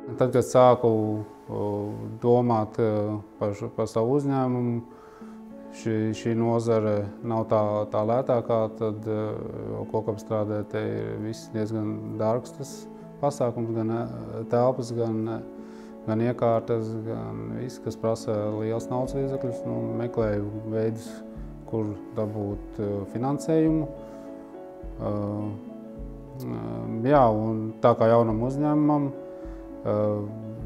Tad, kad sāku domāt par savu uzņēmumu, šī nozare nav tā lētākā, tad kokapstrādē te ir viss diezgan dārgs tas pasākums, gan telpas, gan iekārtas, gan viss, kas prasa liels naudas līdzekļus. Meklēju veidus, kur dabūt finansējumu. Jā, un tā kā jaunam uzņēmumam,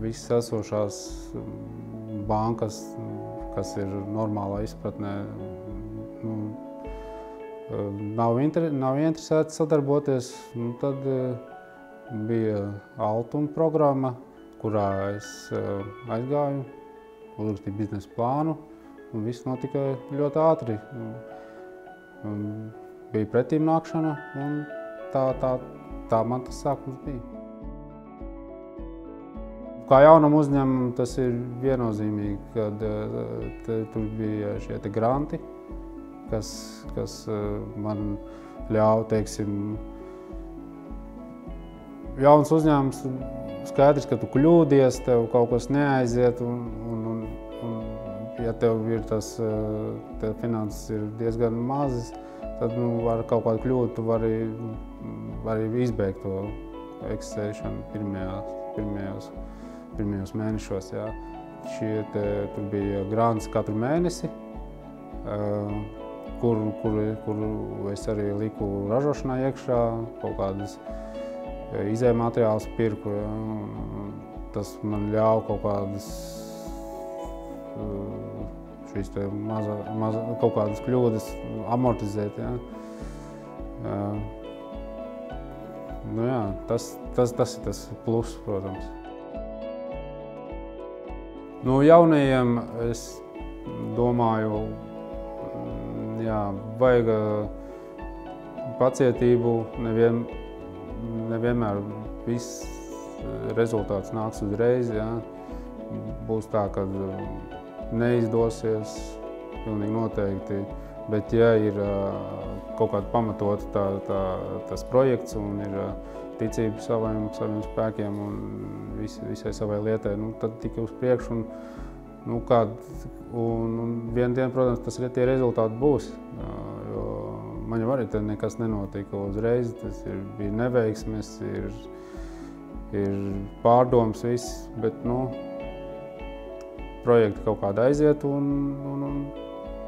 visas esošās bankas, kas ir normālā izpratnē, nav interesēti sadarboties. Tad bija Altuma programma, kurā es aizgāju, uzrakstīju biznesa plānu, un viss notika ļoti ātri. Bija pretīmnākšana, un tā man tas sākums bija. Kā jaunam uzņēmumam tas ir viennozīmīgi, kad tur bija šie granti, kas man ļauj, teiksim, jauns uzņēmums, skaidrs, ka tu kļūdies, tev kaut kas neaiziet, un ja tev ir tev finanses ir diezgan mazas, tad ar kaut kādu kļūdu tu vari izbeigt to eksistēšanu pirmajos mēnešos. Jā. Tur bija grants katru mēnesi, kuru es arī liku ražošanā iekšā, kaut kādas izējmateriālus pirku. Jā. Tas man ļauj kaut kādas kaut kādas kļūdas amortizēt. Jā. Jā, tas ir tas pluss, protams. Jaunajiem es domāju, jā, vajag pacietību, nevienmēr viss rezultāts nāks uzreiz. Jā. Būs tā, ka neizdosies, pilnīgi noteikti, bet ja ir kaut kāda pamatota tas projekts un ir ticība saviem spēkiem un visai savai lietai, tad tikai uz priekšu. Un vienu dienu, protams, tie rezultāti būs. Jo man jau arī nekas nenotika uzreiz, tas bija neveiksmes, ir pārdomas viss, bet projekti kaut kādā aiziet un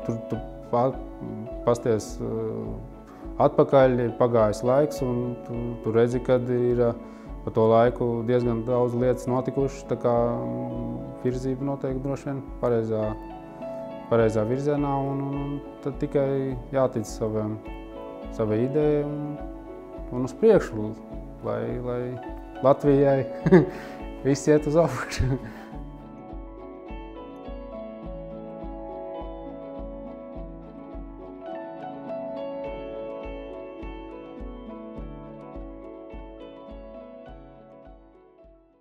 tu pasties atpakaļ, ir pagājis laiks un tu redzi, kad ir pa to laiku diezgan daudz lietas notikušas, tā kā virzība noteikti droši vien pareizā virzienā un tad tikai jātic savai idejai un uz priekšu, lai Latvijai viss iet uz augšu.